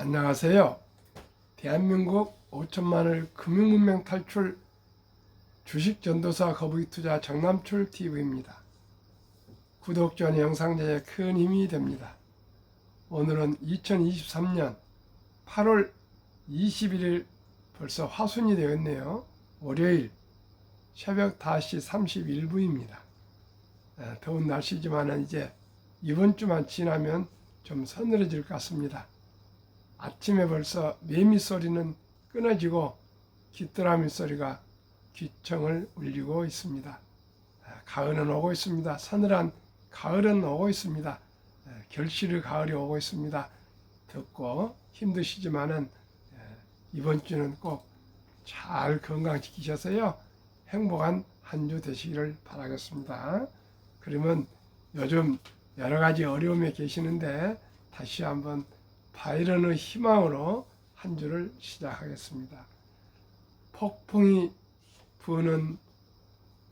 안녕하세요. 대한민국 5천만을 금융문명 탈출 주식전도사 거북이투자 정남출 TV입니다. 구독, 좋아요, 영상 제작에 큰 힘이 됩니다. 오늘은 2023년 8월 21일 벌써 화순이 되었네요. 월요일 새벽 5시 31분입니다. 더운 날씨지만 이제 이번 주만 지나면 좀 서늘해질 것 같습니다. 아침에 벌써 매미 소리는 끊어지고 귀뚜라미 소리가 귀청을 울리고 있습니다. 가을은 오고 있습니다. 서늘한 가을은 오고 있습니다. 결실의 가을이 오고 있습니다. 덥고 힘드시지만은 이번 주는 꼭 잘 건강 지키셔서요 행복한 한 주 되시기를 바라겠습니다. 그러면 요즘 여러 가지 어려움에 계시는데 다시 한번 바이런의 희망으로 한 주를 시작하겠습니다. 폭풍이 부는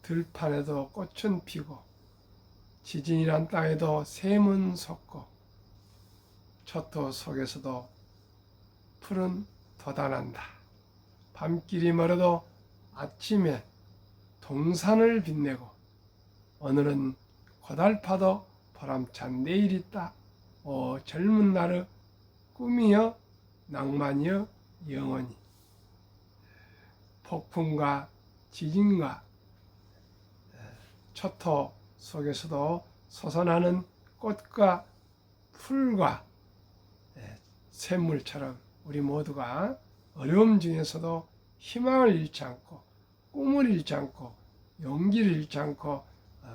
들판에도 꽃은 피고 지진이란 땅에도 샘은 솟고 초토 속에서도 풀은 돋아난다. 밤길이 멀어도 아침에 동산을 빛내고 오늘은 고달파도 보람찬 내일 있다. 오 젊은 날의 꿈이여 낭만이여 영원히. 폭풍과 지진과 초토 속에서도 솟아나는 꽃과 풀과 샘물처럼 우리 모두가 어려움 중에서도 희망을 잃지 않고 꿈을 잃지 않고 용기를 잃지 않고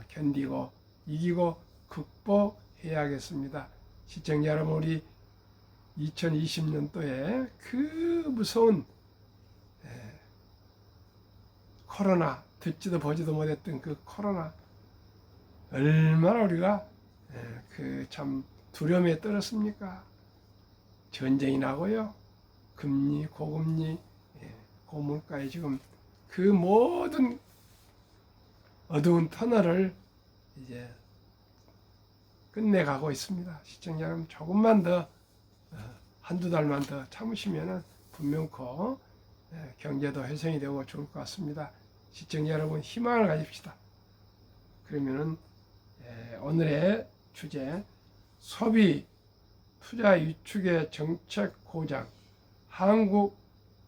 견디고 이기고 극복해야겠습니다. 시청자 여러분, 우리 2020년도에 그 무서운 코로나, 듣지도 보지도 못했던 그 코로나, 얼마나 우리가 그 참 두려움에 떨었습니까? 전쟁이 나고요, 금리, 고금리, 고물가에 지금 그 모든 어두운 터널을 이제 끝내가고 있습니다. 시청자 여러분, 조금만 더 한두 달만 더 참으시면 분명코 경제도 회생이 되고 좋을 것 같습니다. 시청자 여러분, 희망을 가집시다. 그러면은 오늘의 주제, 소비 투자 위축의 정책 고장, 한국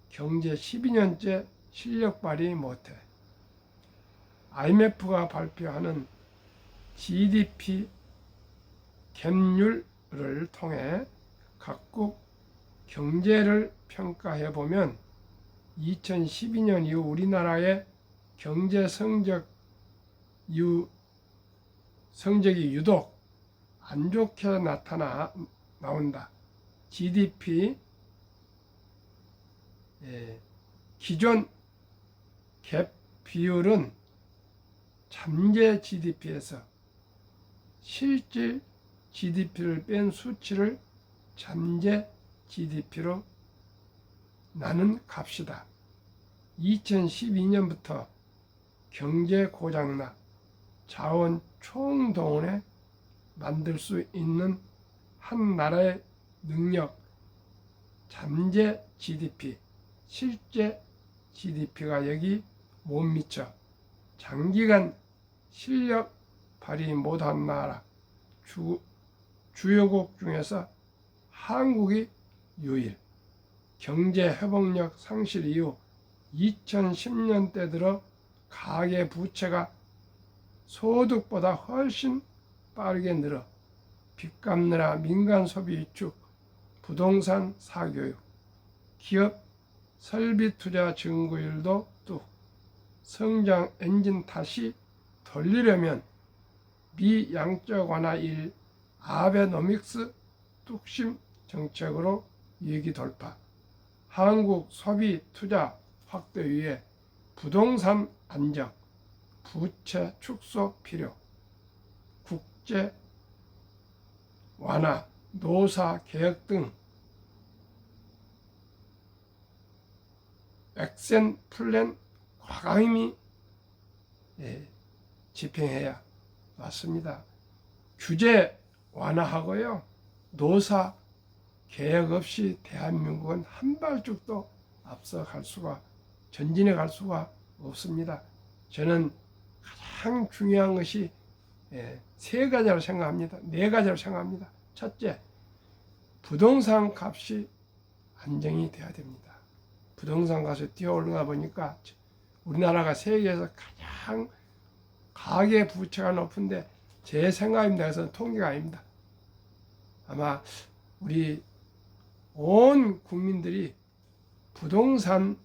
경제 12년째 실력 발휘 못해. IMF가 발표하는 GDP 갭률을 통해 각국 경제를 평가해 보면 2012년 이후 우리나라의 경제 성적이 유독 안 좋게 나온다. GDP 기존 갭 비율은 잠재 GDP에서 실질 GDP를 뺀 수치를 잠재 GDP로 나눈 값이다. 2012년부터 경제 고장나 자원 총동원에 만들 수 있는 한 나라의 능력, 잠재 GDP, 실제 GDP가 여기 못 미쳐 장기간 실력 발휘 못한 나라, 주요국 중에서 한국이 유일. 경제 회복력 상실 이후 2010년대 들어 가계 부채가 소득보다 훨씬 빠르게 늘어 빚 갚느라 민간 소비 위축, 부동산 사교육, 기업 설비 투자 증구율도 뚝. 성장 엔진 다시 돌리려면 미양적 완화 1 아베노믹스 뚝심 정책으로 위기 돌파, 한국 소비 투자 확대 위해 부동산 안정, 부채 축소 필요, 국제 완화, 노사 개혁 등 액션 플랜 과감히 집행해야 맞습니다. 규제 완화하고요, 노사 계획 없이 대한민국은 한 발짝도 앞서갈 수가, 전진해 갈 수가 없습니다. 저는 가장 중요한 것이 세 가지라고 생각합니다. 네 가지라고 생각합니다. 첫째, 부동산 값이 안정이 돼야 됩니다. 부동산 값이 뛰어 올라가 보니까 우리나라가 세계에서 가장 가계 부채가 높은데 제 생각입니다. 그래서 통계가 아닙니다. 아마 우리 온 국민들이 부동산에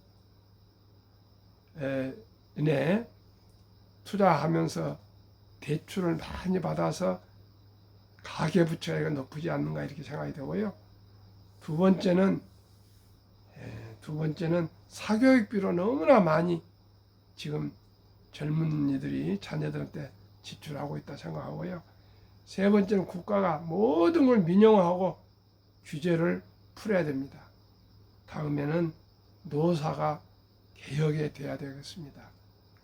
투자하면서 대출을 많이 받아서 가계부채가 높지 않는가 이렇게 생각이 되고요. 두 번째는 사교육비로 너무나 많이 지금 젊은이들이 자녀들한테 지출하고 있다 생각하고요. 세 번째는 국가가 모든 걸 민영화하고 규제를 풀어야 됩니다. 다음에는 노사가 개혁이 돼야 되겠습니다.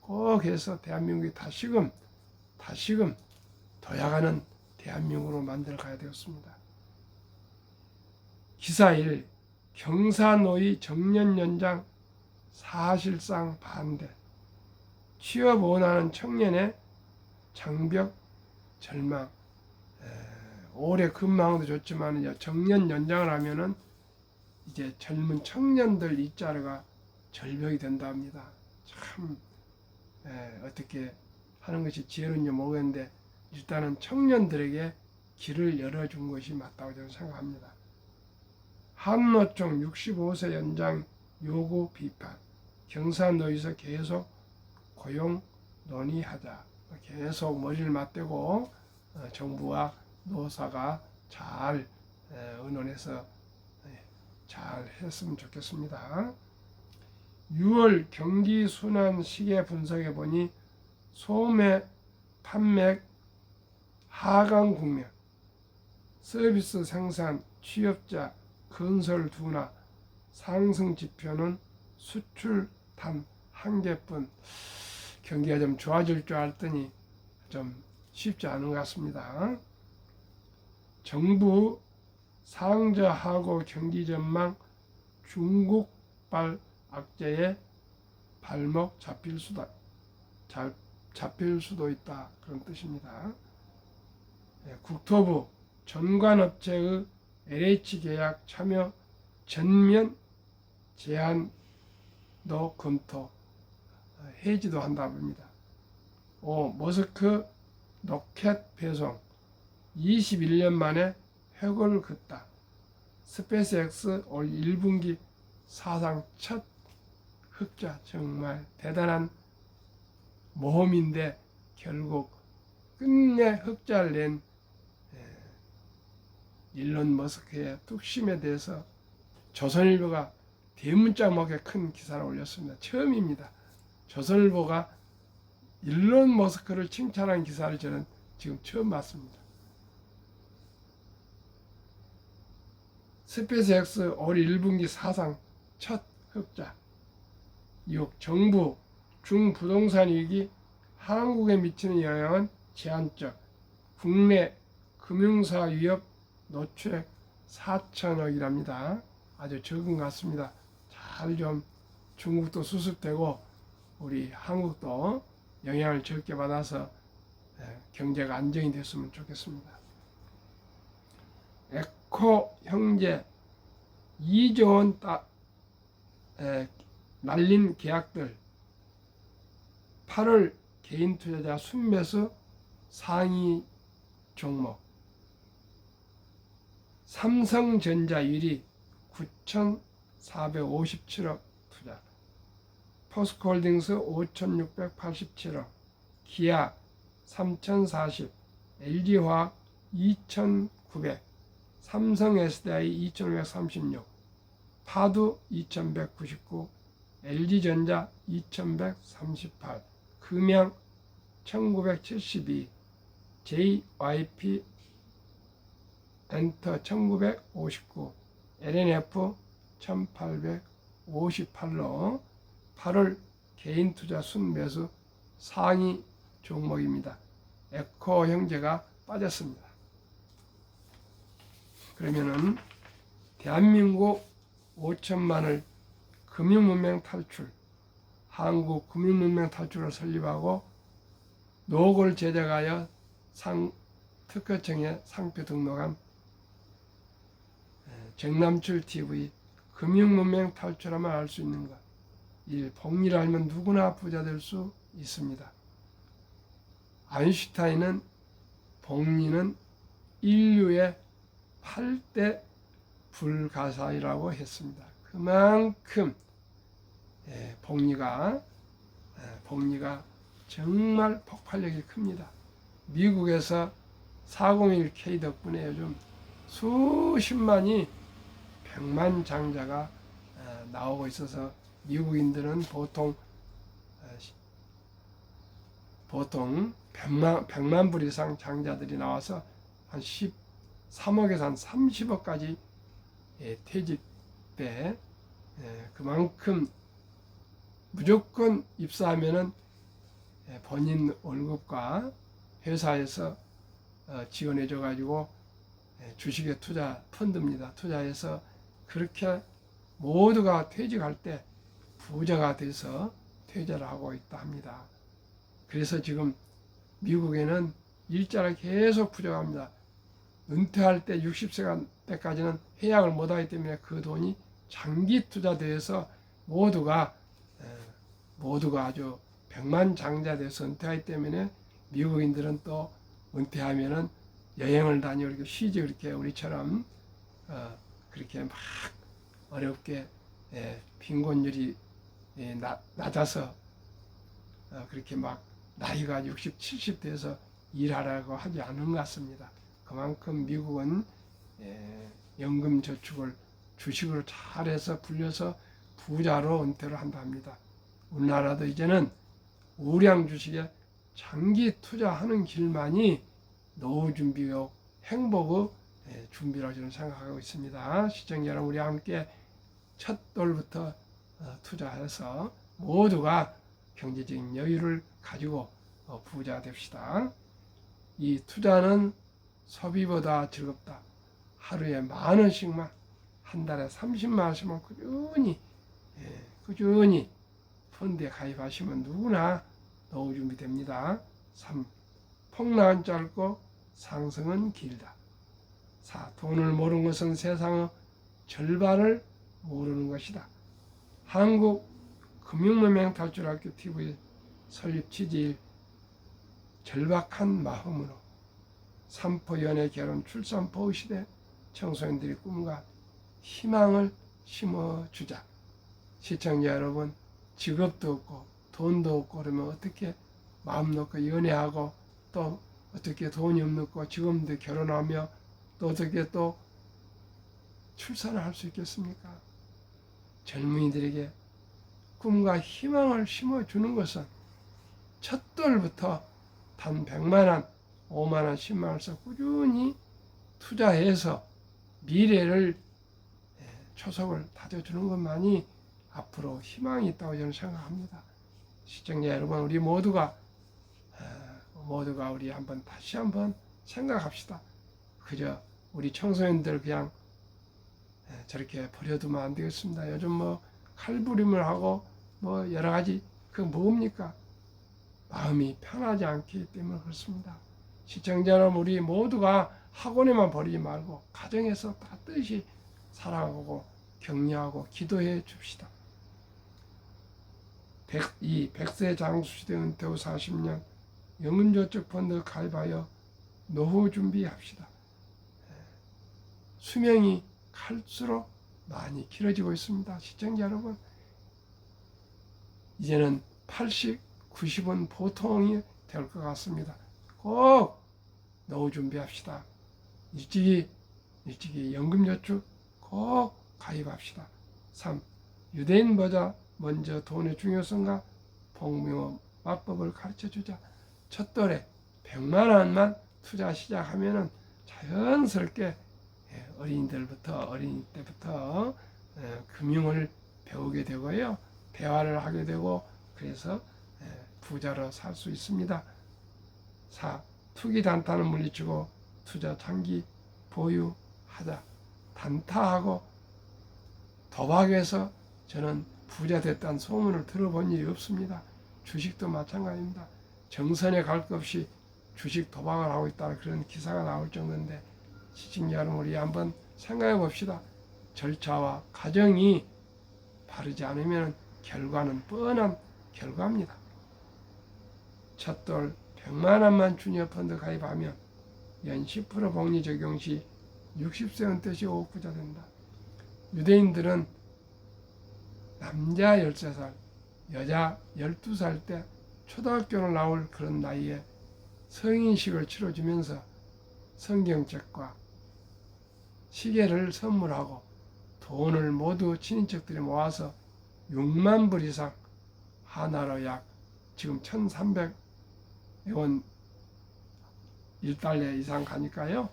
꼭 해서 대한민국이 다시금 도약하는 대한민국으로 만들어 가야 되겠습니다. 기사 1. 경사노위 정년 연장 사실상 반대. 취업 원하는 청년의 장벽 절망. 오래 근무도 좋지만 정년 연장을 하면은 이제 젊은 청년들 일자리가 절벽이 된다 합니다. 참 어떻게 하는 것이 지혜로운지 모르겠는데 일단은 청년들에게 길을 열어준 것이 맞다고 저는 생각합니다. 한노총 65세 연장 요구 비판. 경사노위에서 계속 고용 논의하자. 계속 머리를 맞대고 정부와 노사가 잘 의논해서 잘 했으면 좋겠습니다. 6월 경기 순환 시계 분석해 보니 소매 판매 하강 국면, 서비스 생산, 취업자, 건설 둔화, 상승 지표는 수출 단 한 개뿐. 경기가 좀 좋아질 줄 알았더니 좀 쉽지 않은 것 같습니다. 정부 상저하고 경기 전망 중국발 악재에 발목 잡힐 수도 있다. 그런 뜻입니다. 국토부 전관업체의 LH 계약 참여 전면 제한도 검토, 해지도 한다고 합니다. 5. 머스크 로켓 배송 21년 만에 획을 긋다. 스페이스X 올 1분기 사상 첫 흑자. 정말 대단한 모험인데 결국 끝내 흑자를 낸 일론 머스크의 뚝심에 대해서 조선일보가 대문짝먹게 큰 기사를 올렸습니다. 처음입니다. 조선일보가 일론 머스크를 칭찬한 기사를 저는 지금 처음 봤습니다. 스페이스X 올 1분기 사상 첫 흑자. 6. 정부 중부동산 위기 한국에 미치는 영향은 제한적. 국내 금융사 위협 노출액 4천억이랍니다. 아주 적은 것 같습니다. 잘 좀 중국도 수습되고 우리 한국도 영향을 적게 받아서 경제가 안정이 됐으면 좋겠습니다. 에코 형제 2조 원 날린 계약들 8월 개인 투자자 순매수 상위 종목. 삼성전자 유리 9,457억 투자. 포스코홀딩스 5,687억. 기아 3,040. LG화학 2,900. 삼성 SDI 2,536. 파두 2,199. LG전자 2,138. 금양 1,972. JYP 엔터 1959, LNF 1858로 8월 개인 투자 순매수 상위 종목입니다. 에코 형제가 빠졌습니다. 그러면은 대한민국 5천만을 금융문맹 탈출, 한국 금융문맹 탈출을 설립하고 노고를 제작하여 특허청에 상표 등록한 정남출 TV 금융문맹 탈출하면 알 수 있는 것. 1. 복리를 알면 누구나 부자 될 수 있습니다. 아인슈타인은 복리는 인류의 8대 불가사의라고 했습니다. 그만큼 복리가 정말 폭발력이 큽니다. 미국에서 401k 덕분에 요즘 수십만이 백만장자가 나오고 있어서 미국인들은 보통 100만 불 이상 장자들이 나와서 한 13억에서 한 30억까지 퇴직 때 그만큼 무조건 입사하면은 본인 월급과 회사에서 지원해줘 가지고 주식에 투자 펀드입니다. 투자해서 그렇게 모두가 퇴직할 때 부자가 돼서 퇴직을 하고 있다 합니다. 그래서 지금 미국에는 일자리가 계속 부족합니다. 은퇴할 때 60세 때까지는 해약을 못하기 때문에 그 돈이 장기 투자돼서 모두가 아주 백만장자 돼서 은퇴하기 때문에 미국인들은 또 은퇴하면은 여행을 다니고 이렇게 쉬지, 그렇게 우리처럼 그렇게 막 어렵게 빈곤율이 낮아서 그렇게 막 나이가 60, 70 돼서 일하라고 하지 않은 것 같습니다. 그만큼 미국은 연금 저축을 주식으로 잘해서 불려서 부자로 은퇴를 한다 합니다. 우리나라도 이제는 우량 주식에 장기 투자하는 길만이 노후 준비요 행복의 준비라고 저는 생각하고 있습니다. 시청자 여러분, 우리 함께 첫 돌부터 투자해서 모두가 경제적인 여유를 가지고 부자 됩시다. 이 투자는 소비보다 즐겁다. 하루에 10,000원씩만, 한 달에 30만 원씩만 꾸준히 펀드에 가입하시면 누구나 노후 준비됩니다. 3. 폭락은 짧고 상승은 길다. 4. 돈을 모르는 것은 세상의 절반을 모르는 것이다. 한국 금융문맹 탈출학교 TV 설립 취지일 절박한 마음으로 삼포 연애 결혼 출산 보호 시대 청소년들의 꿈과 희망을 심어주자. 시청자 여러분, 직업도 없고 돈도 없고 그러면 어떻게 마음 놓고 연애하고, 또 어떻게 돈이 없고 지금도 결혼하며 또 어떻게 또 출산을 할 수 있겠습니까? 젊은이들에게 꿈과 희망을 심어주는 것은 첫돌부터 단 100만원, 5만원, 10만원씩 꾸준히 투자해서 미래를 초석을 다져주는 것만이 앞으로 희망이 있다고 저는 생각합니다. 시청자 여러분, 우리 모두가 우리 다시 한번 생각합시다. 그저 우리 청소년들 그냥 저렇게 버려두면 안 되겠습니다. 요즘 뭐 칼부림을 하고 뭐 여러 가지 그 뭡니까? 마음이 편하지 않기 때문에 그렇습니다. 시청자 여러분, 우리 모두가 학원에만 버리지 말고 가정에서 따뜻이 사랑하고 격려하고 기도해 줍시다. 100세 장수시대 은퇴 후 40년 연금저축펀드 가입하여 노후 준비합시다. 수명이 갈수록 많이 길어지고 있습니다. 시청자 여러분, 이제는 80, 90은 보통이 될 것 같습니다. 꼭 노후 준비합시다. 일찍이 연금저축 꼭 가입합시다. 3. 유대인보다 먼저 돈의 중요성과 복리와 맞법을 가르쳐주자. 첫돌에 100만 원만 투자 시작하면은 자연스럽게 어린 때부터 금융을 배우게 되고요, 대화를 하게 되고, 그래서 부자로 살 수 있습니다. 4. 투기 단타는 물리치고 투자 장기 보유하자. 단타하고 도박에서 저는 부자 됐다는 소문을 들어본 일이 없습니다. 주식도 마찬가지입니다. 정선에 갈 것 없이 주식 도박을 하고 있다는 그런 기사가 나올 정도인데, 시청자 여러분, 우리 한번 생각해 봅시다. 절차와 과정이 바르지 않으면 결과는 뻔한 결과입니다. 첫돌 100만 원만 주니어 펀드 가입하면 연 10% 복리 적용 시 60세 은퇴 시 5억 부자 된다. 유대인들은 남자 13살, 여자 12살 때 초등학교를 나올 그런 나이에 성인식을 치러주면서 성경책과 시계를 선물하고 돈을 모두 친인척들이 모아서 6만 불 이상, 하나로 약 지금 1,300원 1달러 이상 가니까요.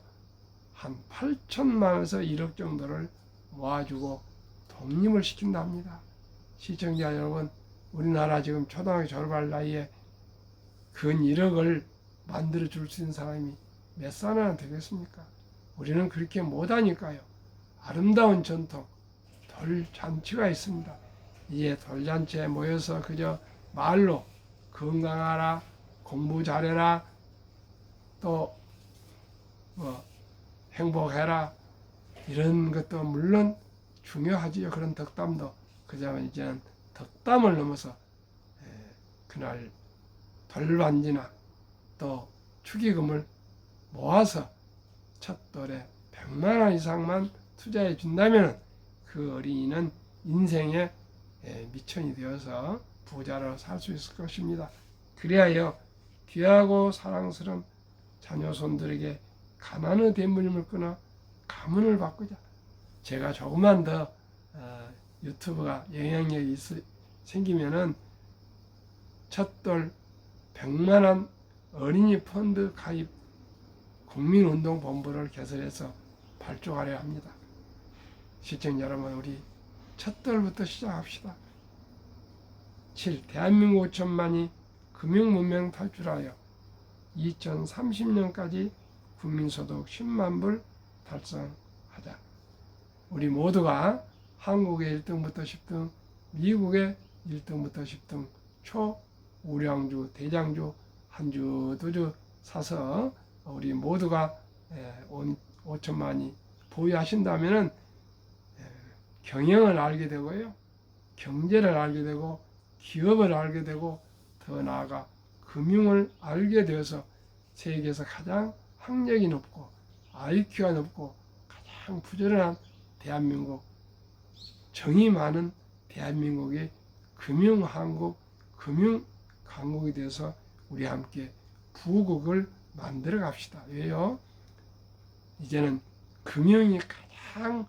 한 8천만 원에서 1억 정도를 모아주고 독립을 시킨답니다. 시청자 여러분, 우리나라 지금 초등학교 졸업할 나이에 근 1억을 만들어 줄 수 있는 사람이 몇 사람이나 되겠습니까? 우리는 그렇게 못하니까요. 아름다운 전통, 돌잔치가 있습니다. 이제 돌잔치에 모여서 그저 말로 건강하라, 공부 잘해라, 또 행복해라, 이런 것도 물론 중요하지요. 그런 덕담도. 그자면 이제는 덕담을 넘어서 그날 돌반지나 또 축의금을 모아서 첫 돌에 100만 원 이상만 투자해 준다면 그 어린이는 인생의 미천이 되어서 부자로 살 수 있을 것입니다. 그리하여 귀하고 사랑스러운 자녀손들에게 가난의 대물림을 끊어 가문을 바꾸자. 제가 조금만 더 유튜브가 영향력이 생기면은 첫돌 100만 원 어린이 펀드 가입 국민운동본부를 개설해서 발족하려 합니다. 시청자 여러분, 우리 첫돌부터 시작합시다. 7. 대한민국 5천만이 금융문명 탈출하여 2030년까지 국민소득 10만 불 달성하자. 우리 모두가 한국의 1등부터 10등, 미국의 1등부터 10등 초우량주, 대장주 한 주, 두 주 사서 우리 모두가 5천만이 보유하신다면은 경영을 알게 되고요, 경제를 알게 되고, 기업을 알게 되고, 더 나아가 금융을 알게 되어서 세계에서 가장 학력이 높고 IQ가 높고 가장 부지런한 대한민국, 정이 많은 대한민국의 금융한국, 금융강국이 되어서 우리 함께 부국을 만들어 갑시다. 왜요? 이제는 금융이 가장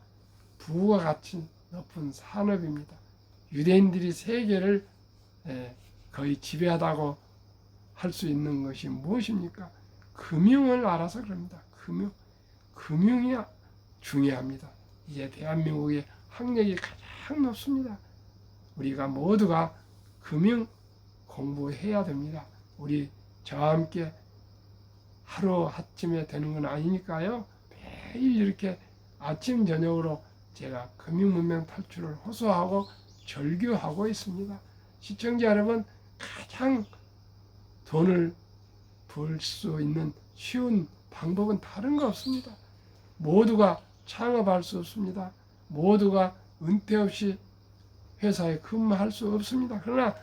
부가 가치 높은 산업입니다. 유대인들이 세계를 거의 지배하다고 할 수 있는 것이 무엇입니까? 금융을 알아서 그럽니다. 금융이 중요합니다. 이제 대한민국의 학력이 가장 높습니다. 우리가 모두가 금융 공부해야 됩니다. 우리 저와 함께 하루 아침에 되는 건 아니니까요. 매일 이렇게 아침 저녁으로 제가 금융문명 탈출을 호소하고 절규하고 있습니다. 시청자 여러분, 가장 돈을 벌 수 있는 쉬운 방법은 다른 거 없습니다. 모두가 창업할 수 없습니다. 모두가 은퇴 없이 회사에 근무할 수 없습니다. 그러나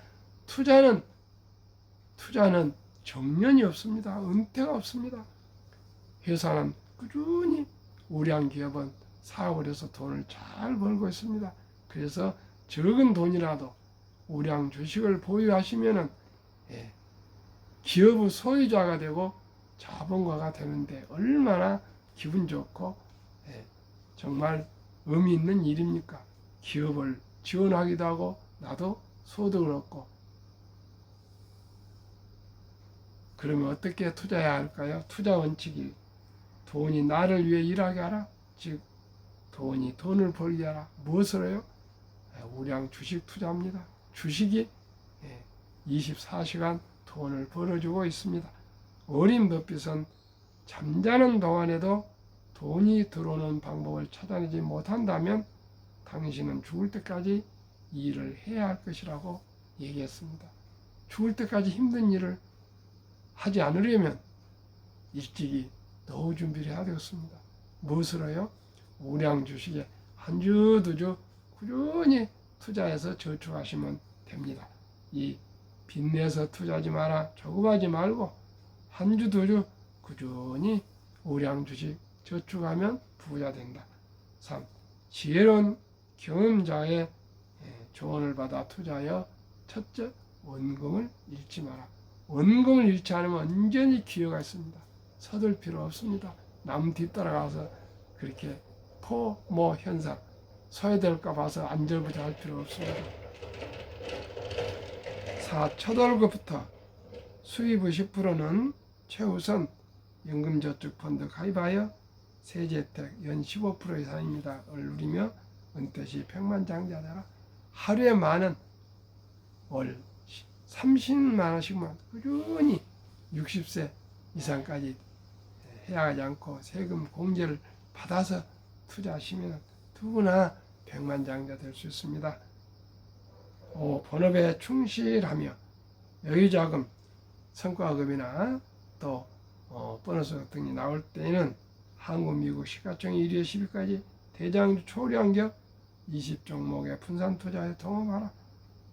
투자는 정년이 없습니다. 은퇴가 없습니다. 회사는 꾸준히, 우량 기업은 사업을 해서 돈을 잘 벌고 있습니다. 그래서 적은 돈이라도 우량 주식을 보유하시면은 기업의 소유자가 되고 자본가가 되는데 얼마나 기분 좋고 정말 의미 있는 일입니까? 기업을 지원하기도 하고 나도 소득을 얻고. 그러면 어떻게 투자해야 할까요? 투자 원칙이 돈이 나를 위해 일하게 하라. 즉 돈이 돈을 벌게 하라. 무엇으로요? 우량 주식 투자입니다. 주식이 24시간 돈을 벌어주고 있습니다. 어린 버핏은 잠자는 동안에도 돈이 들어오는 방법을 찾아내지 못한다면 당신은 죽을 때까지 이 일을 해야 할 것이라고 얘기했습니다. 죽을 때까지 힘든 일을 하지 않으려면 일찍이 노후 준비를 해야 되겠습니다. 무엇으로요? 우량 주식에 한 주 두 주 꾸준히 투자해서 저축하시면 됩니다. 이 빚내서 투자하지 마라, 조급하지 말고 한 주 두 주 꾸준히 우량 주식 저축하면 부자 된다. 3. 지혜로운 경험자의 조언을 받아 투자하여 첫째, 원금을 잃지 마라. 원금을 잃지 않으면 언제니 기회가 있습니다. 서둘 필요 없습니다. 남 뒤따라가서 그렇게 포모 현상 소외될까 봐서 안절부절할 필요 없습니다. 4. 첫 월급부터 수입의 10%는 최우선 연금저축펀드 가입하여 세제혜택 연 15% 이상입니다. 을 누리며 은퇴 시 백만장자 되라. 하루에 만원, 월 30만 원씩만 꾸준히 60세 이상까지 해야 하지 않고 세금 공제를 받아서 투자하시면 누구나 백만장자 될 수 있습니다. 5. 본업에 충실하며 여유자금, 성과급이나 또 보너스 등이 나올 때에는 한국, 미국 시가총액 1위에 10위까지 대장주 초량기업 20종목에 분산 투자에 동업하라.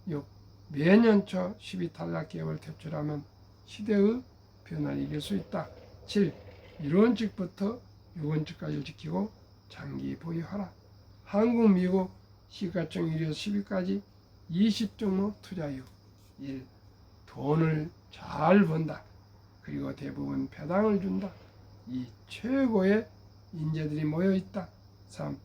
6. 매년 초 10위 탈락 기업을 퇴출하면 시대의 변화를 이길 수 있다. 7. 1원칙부터 6원칙까지 지키고 장기 보유하라. 한국, 미국 시가총액 1위에서 10위까지 20종목 투자유. 1. 돈을 잘 번다. 그리고 대부분 배당을 준다. 2. 최고의 인재들이 모여있다. 3.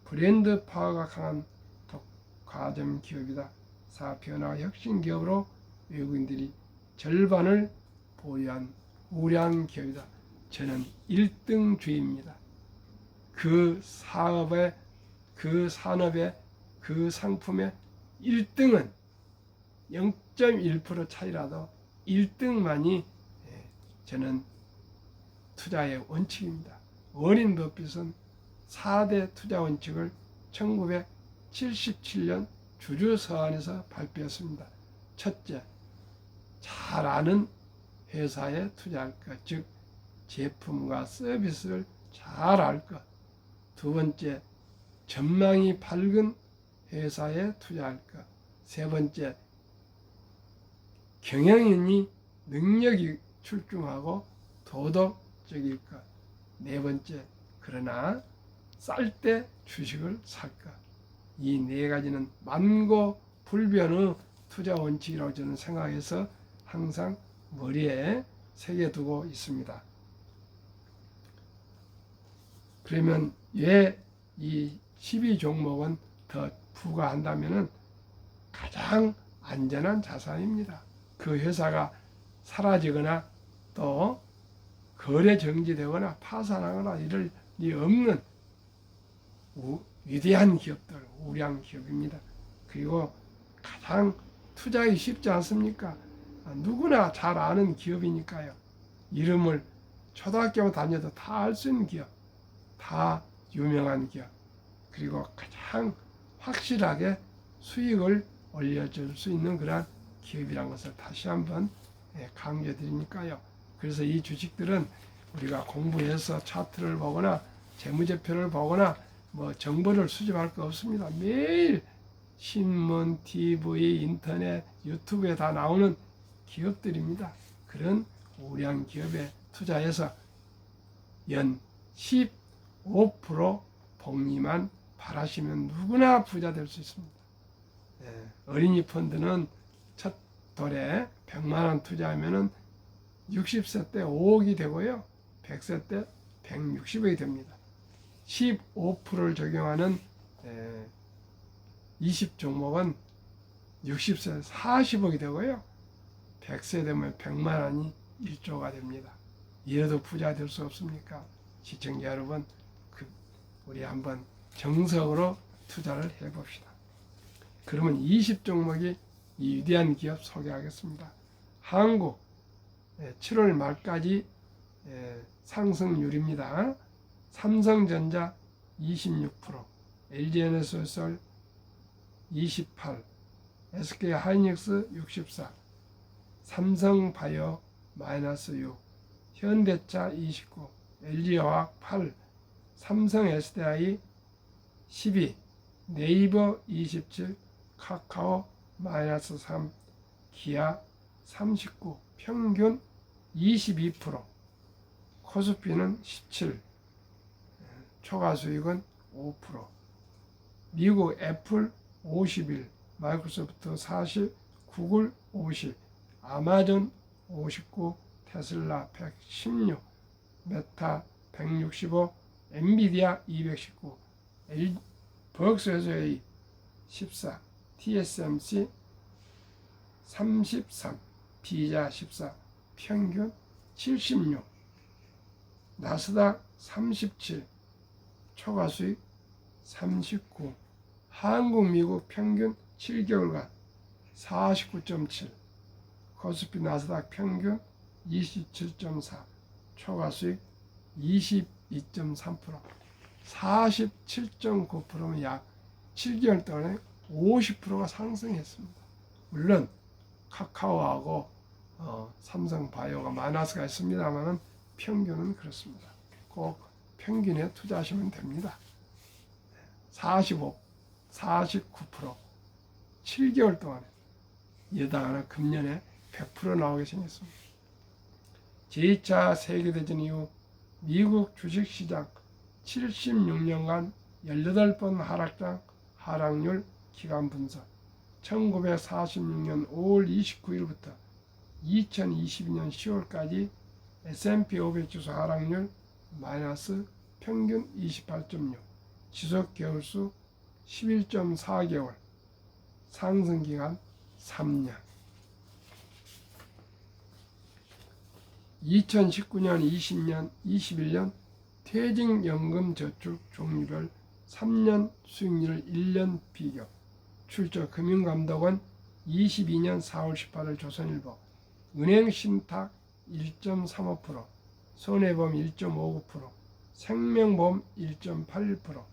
브랜드 파워가 강한 독과점 기업이다. 4. 변화 혁신 기업으로 외국인들이 절반을 보유한 우량 기업이다. 저는 1등주의입니다. 그 사업의, 그 산업의, 그 상품의 1등은 0.1% 차이라도 1등만이 저는 투자의 원칙입니다. 워린 버핏은 4대 투자 원칙을 1977년 주주 서한에서 발표했습니다. 첫째, 잘 아는 회사에 투자할 것, 즉 제품과 서비스를 잘 알 것. 두 번째, 전망이 밝은 회사에 투자할 것. 세 번째, 경영인이 능력이 출중하고 도덕적일 것. 네 번째, 그러나 쌀 때 주식을 살 것. 이 네 가지는 만고불변의 투자 원칙이라고 저는 생각해서 항상 머리에 새겨두고 있습니다. 그러면 왜 이 12종목은 더 부과한다면은 가장 안전한 자산입니다. 그 회사가 사라지거나 또 거래 정지되거나 파산하거나 이럴 리 없는 위대한 기업들, 우량 기업입니다. 그리고 가장 투자하기 쉽지 않습니까? 누구나 잘 아는 기업이니까요. 이름을 초등학교 다녀도 다 알 수 있는 기업, 다 유명한 기업, 그리고 가장 확실하게 수익을 올려줄 수 있는 그런 기업이라는 것을 다시 한번 강조드리니까요. 그래서 이 주식들은 우리가 공부해서 차트를 보거나 재무제표를 보거나 뭐 정보를 수집할 거 없습니다. 매일 신문, TV, 인터넷, 유튜브에 다 나오는 기업들입니다. 그런 우량 기업에 투자해서 연 15% 복리만 바라시면 누구나 부자 될 수 있습니다. 어린이 펀드는 첫 돌에 100만 원 투자하면은 60세 때 5억이 되고요. 100세 때 160억이 됩니다. 15%를 적용하는 20종목은 60세 40억이 되고요. 100세 되면 100만 원이 1조가 됩니다. 이래도 부자 될 수 없습니까? 시청자 여러분, 우리 한번 정석으로 투자를 해봅시다. 그러면 20종목이 이 위대한 기업 소개하겠습니다. 한국 7월 말까지 상승률입니다. 삼성전자 26%, LG에너지솔 28, SK하이닉스 64, 삼성바이오 마이너스 6, 현대차 29, LG화학 8, 삼성 SDI 12, 네이버 27, 카카오 마이너스 3, 기아 39, 평균 22%, 코스피는 17, 초과수익은 5%, 미국 애플 51, 마이크로소프트 40, 구글 50, 아마존 59, 테슬라 116, 메타 165, 엔비디아 219, 버크셔 14, TSMC 33, 비자 14, 평균 76, 나스닥 37, 초과수익 39, 한국 미국 평균 7개월간 49.7, 코스피 나스닥 평균 27.4, 초과수익 22.3%, 47.9%면 약 7개월 동안에 50%가 상승했습니다. 물론 카카오하고 삼성바이오가 마이너스가 있습니다만 평균은 그렇습니다. 꼭 평균에 투자하시면 됩니다. 45, 49%, 7개월 동안에 여다가는 금년에 100% 나오게 생겼습니다. 제2차 세계대전 이후 미국 주식시장 76년간 18번 하락률 기간 분석, 1946년 5월 29일부터 2022년 10월까지 S&P 500 지수 하락률 마이너스 평균 28.6, 지속 개월수 11.4개월, 상승기간 3년. 2019년, 20년, 21년 퇴직연금 저축 종류별 3년 수익률 1년 비교. 출처 금융감독원 22년 4월 18일 조선일보. 은행신탁 1.35%, 손해보험 1.59%, 생명보험 1.81%,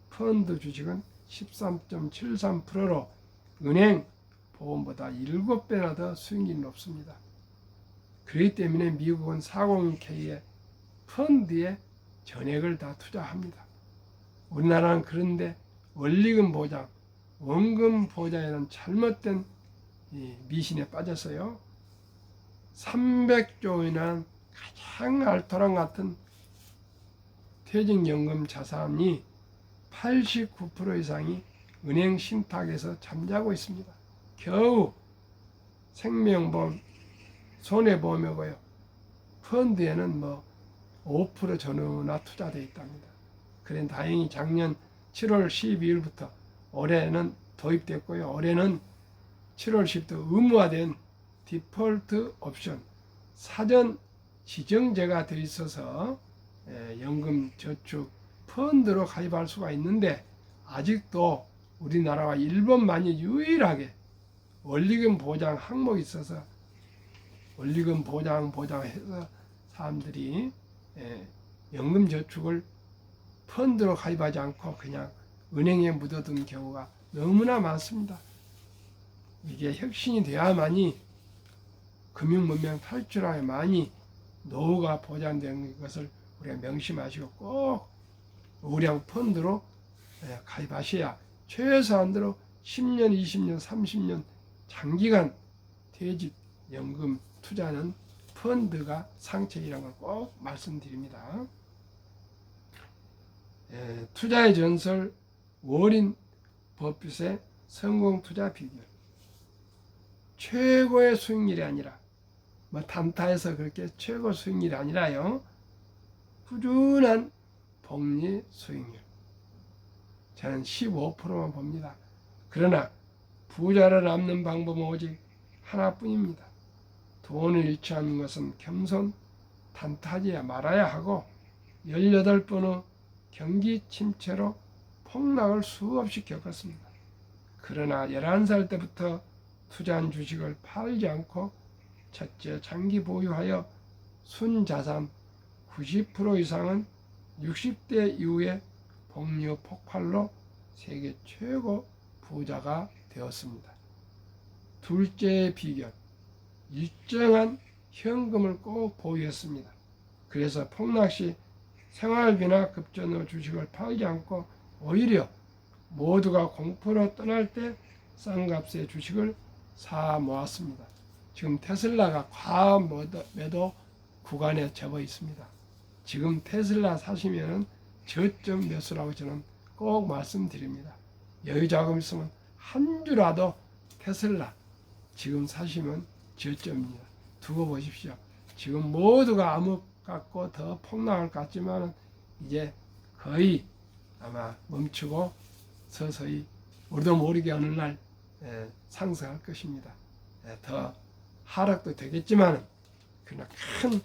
펀드 주식은 13.73%로 은행 보험보다 7배나 더 수익률이 높습니다. 그렇기 때문에 미국은 401k의 펀드에 전액을 다 투자합니다. 우리나라는 그런데 원리금 보장, 원금 보장에는 잘못된 미신에 빠졌어요. 300조 원이라는 가장 알토란 같은 퇴직연금 자산이 89% 이상이 은행 신탁에서 잠자고 있습니다. 겨우 생명보험, 손해보험이고요. 펀드에는 5% 전후나 투자되어 있답니다. 그래 다행히 작년 7월 12일부터 올해는 도입됐고요. 올해는 7월 10일부터 의무화된 디폴트 옵션, 사전 지정제가 되어 있어서 연금 저축 펀드로 가입할 수가 있는데 아직도 우리나라와 일본만이 유일하게 원리금 보장 항목이 있어서 원리금 보장해서 사람들이 연금 저축을 펀드로 가입하지 않고 그냥 은행에 묻어둔 경우가 너무나 많습니다. 이게 혁신이 돼야만이 금융문명 탈출하야만이 노후가 보장되는 것을 우리가 명심하시고 꼭 우량 펀드로 가입하셔야 최소한으로 10년, 20년, 30년 장기간 퇴직연금 투자는 펀드가 상책이라는 걸 꼭 말씀드립니다. 투자의 전설 워린 버핏의 성공 투자 비결. 최고의 수익률이 아니라 단타에서 그렇게 최고 수익률이 아니라요. 꾸준한 복리 수익률. 저는 15%만 봅니다. 그러나 부자를 남는 방법은 오직 하나뿐입니다. 돈을 잃지 않는 것은 겸손, 단타하지 말아야 하고 18번의 경기 침체로 폭락을 수없이 겪었습니다. 그러나 11살 때부터 투자한 주식을 팔지 않고 첫째 장기 보유하여 순자산 90% 이상은 60대 이후에 복리 폭발로 세계 최고 부자가 되었습니다. 둘째 비결, 일정한 현금을 꼭 보유했습니다. 그래서 폭락 시 생활비나 급전으로 주식을 팔지 않고 오히려 모두가 공포로 떠날 때 싼 값의 주식을 사 모았습니다. 지금 테슬라가 과한 매도 구간에 접어 있습니다. 지금 테슬라 사시면은 저점 매수라고 저는 꼭 말씀드립니다. 여유 자금 있으면 한 주라도 테슬라 지금 사시면 저점입니다. 두고 보십시오. 지금 모두가 암흑 같고 더 폭락할 것 같지만 이제 거의 아마 멈추고 서서히 우리도 모르게 어느 날 상승할 것입니다. 더 하락도 되겠지만 그러나 큰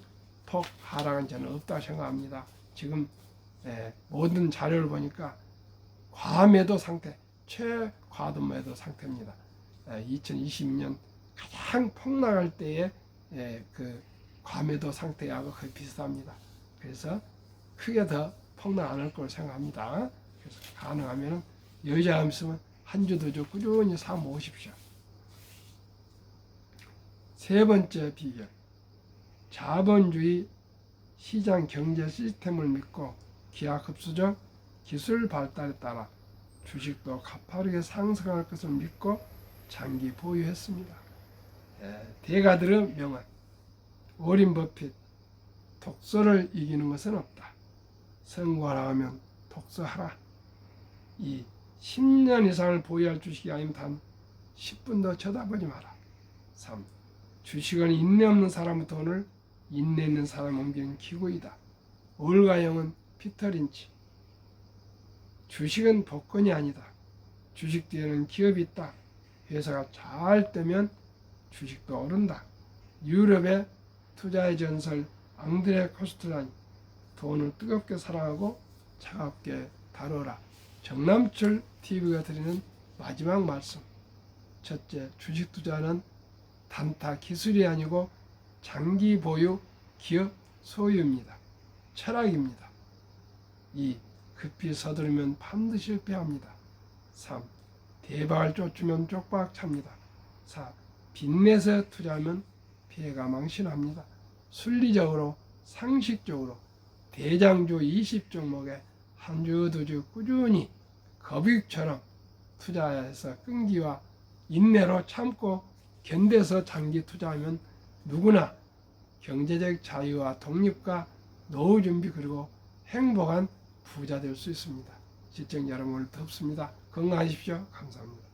폭 하락은 저는 없다고 생각합니다. 지금 모든 자료를 보니까 과매도 상태, 최과도매도 상태입니다. 2022년 가장 폭락할 때의 그 과매도 상태하고 거의 비슷합니다. 그래서 크게 더 폭락 안 할 거로 생각합니다. 그래서 가능하면 여유자 있으면 한 주 더 줘 꾸준히 사 모으십시오. 세 번째 비결, 자본주의 시장 경제 시스템을 믿고 기하급수적 기술 발달에 따라 주식도 가파르게 상승할 것을 믿고 장기 보유했습니다. 대가들의 명언, 워린 버핏, 독서를 이기는 것은 없다. 성공하라 하면 독서하라. 이 10년 이상을 보유할 주식이 아니면 단 10분도 쳐다보지 마라. 3. 주식은 인내 없는 사람의 돈을 인내 있는 사람 옮기는 기구이다. 올가영은 피터 린치. 주식은 복권이 아니다. 주식 뒤에는 기업이 있다. 회사가 잘 되면 주식도 오른다. 유럽의 투자의 전설 앙드레 코스트란이 돈을 뜨겁게 사랑하고 차갑게 다뤄라. 정남철 TV가 드리는 마지막 말씀. 첫째, 주식 투자는 단타 기술이 아니고 장기 보유 기업 소유입니다. 철학입니다. 2. 급히 서두르면 반드시 실패합니다. 3. 대박을 쫓으면 쪽박 찹니다. 4. 빚내서 투자하면 피해가 망신합니다. 순리적으로 상식적으로 대장주 20종목에 한 주 두 주 꾸준히 거북처럼 투자해서 끈기와 인내로 참고 견뎌서 장기 투자하면 누구나 경제적 자유와 독립과 노후 준비 그리고 행복한 부자 될 수 있습니다. 시청자 여러분 오늘 덥습니다. 건강하십시오. 감사합니다.